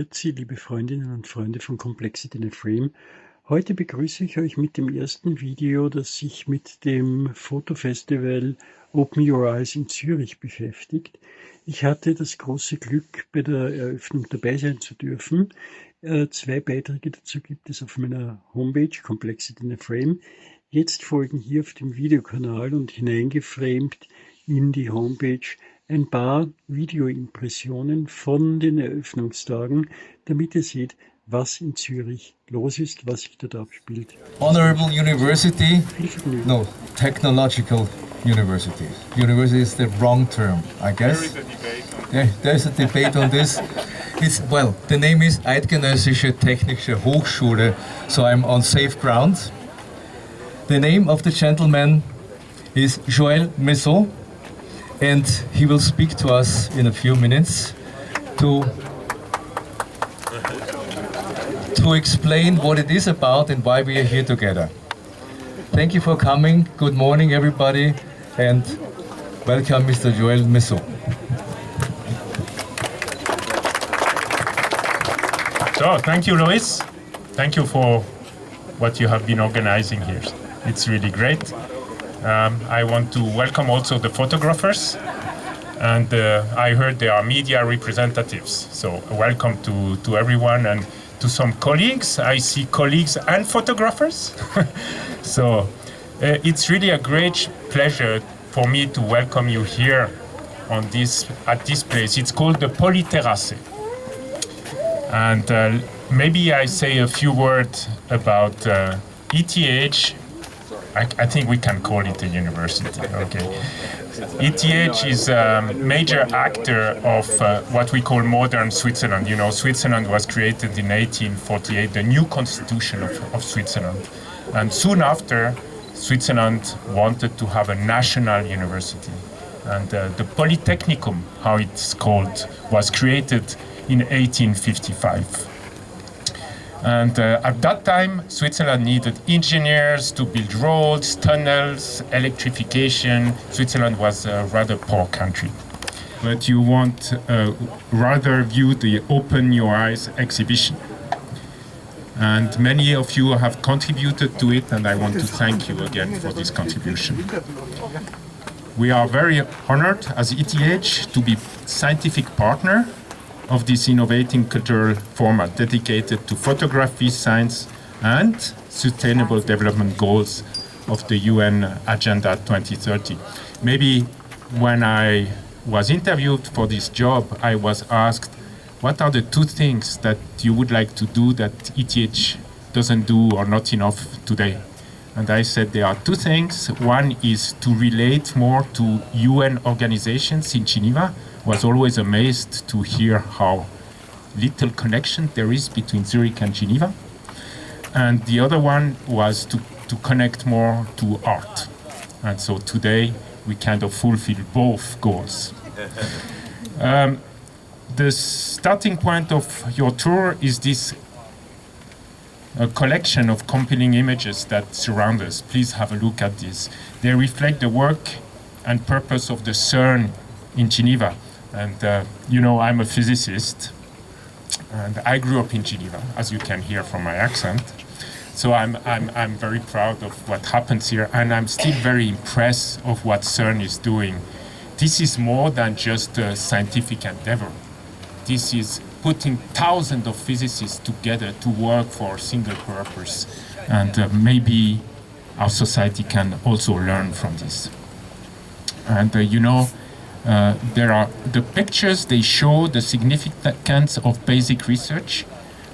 Grüezi, liebe Freundinnen und Freunde von Complexity in a Frame. Heute begrüße ich euch mit dem ersten Video, das sich mit dem Fotofestival Open Your Eyes in Zürich beschäftigt. Ich hatte das große Glück, bei der Eröffnung dabei sein zu dürfen. 2 Beiträge dazu gibt es auf meiner Homepage Complexity in a Frame. Jetzt folgen hier auf dem Videokanal und hineingeframed in die Homepage ein paar Videoimpressionen von den Eröffnungstagen, damit ihr seht, was in Zürich los ist, was sich dort abspielt. Honorable University, no, technological university. University is the wrong term, I guess. There's a debate on this. Well, the name is Eidgenössische Technische Hochschule, so I'm on safe ground. The name of the gentleman is Joël Maison, and he will speak to us in a few minutes to explain what it is about and why we are here together. Thank you for coming. Good morning, everybody, and welcome, Mr. Joël Maison. So, thank you, Lois. Thank you for what you have been organizing here. It's really great. I want to welcome also the photographers, and I heard there are media representatives. So welcome to everyone and to some colleagues. I see colleagues and photographers. So it's really a great pleasure for me to welcome you here at this place. It's called the Polyterrasse. And maybe I say a few words about ETH. I think we can call it a university, okay. ETH is a major actor of what we call modern Switzerland. You know, Switzerland was created in 1848, the new constitution of Switzerland. And soon after, Switzerland wanted to have a national university. And the Polytechnicum, how it's called, was created in 1855. And at that time, Switzerland needed engineers to build roads, tunnels, electrification. Switzerland was a rather poor country. But you want rather view the Open Your Eyes exhibition. And many of you have contributed to it, and I want to thank you again for this contribution. We are very honored as ETH to be scientific partner of this innovating cultural format dedicated to photography, science, and sustainable development goals of the UN Agenda 2030. Maybe when I was interviewed for this job, I was asked, what are the 2 things that you would like to do that ETH doesn't do or not enough today? And I said there are 2 things. One is to relate more to UN organizations in Geneva. Was always amazed to hear how little connection there is between Zurich and Geneva. And the other one was to connect more to art. And so today we kind of fulfill both goals. The starting point of your tour is this collection of compelling images that surround us. Please have a look at this. They reflect the work and purpose of the CERN in Geneva. And you know, I'm a physicist, and I grew up in Geneva, as you can hear from my accent. So I'm very proud of what happens here, and I'm still very impressed of what CERN is doing. This is more than just a scientific endeavor. This is putting thousands of physicists together to work for a single purpose, and maybe our society can also learn from this. And you know, there are the pictures, they show the significance of basic research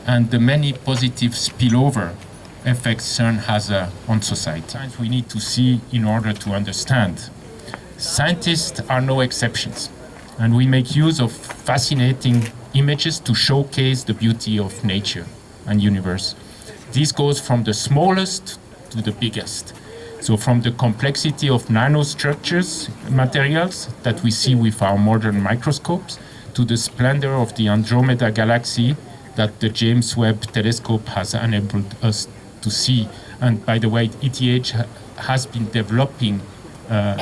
and the many positive spillover effects CERN has on society. We need to see in order to understand. Scientists are no exceptions, and we make use of fascinating images to showcase the beauty of nature and universe. This goes from the smallest to the biggest. So from the complexity of nanostructures, materials that we see with our modern microscopes, to the splendor of the Andromeda galaxy that the James Webb telescope has enabled us to see. And by the way, ETH has been developing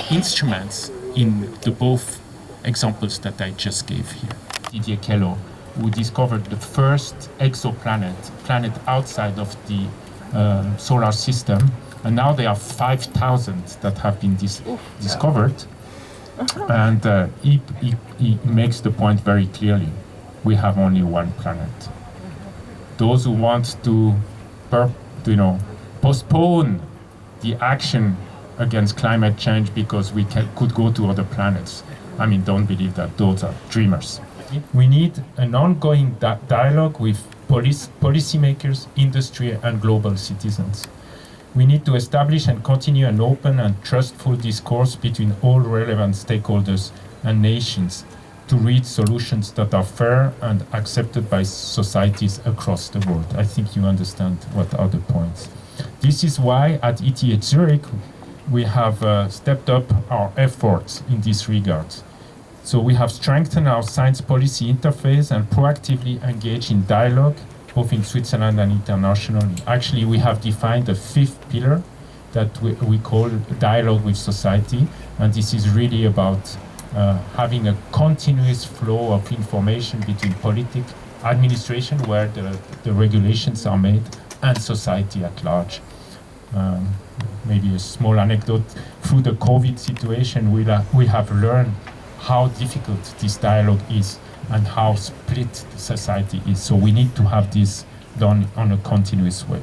instruments in the both examples that I just gave here. Didier Kello who discovered the first exoplanet, planet outside of the solar system. And now there are 5,000 that have been discovered. And he makes the point very clearly. We have only one planet. Those who want to postpone the action against climate change because we could go to other planets, I mean, don't believe that. Those are dreamers. We need an ongoing dialogue with policymakers, industry, and global citizens. We need to establish and continue an open and trustful discourse between all relevant stakeholders and nations to reach solutions that are fair and accepted by societies across the world. I think you understand what are the points. This is why at ETH Zurich we have stepped up our efforts in this regard. So we have strengthened our science policy interface and proactively engaged in dialogue, both in Switzerland and internationally. Actually, we have defined a 5th pillar that we call dialogue with society, and this is really about having a continuous flow of information between politics, administration, where the regulations are made, and society at large. Maybe a small anecdote, through the COVID situation, we have learned how difficult this dialogue is and how split society is. So we need to have this done on a continuous way.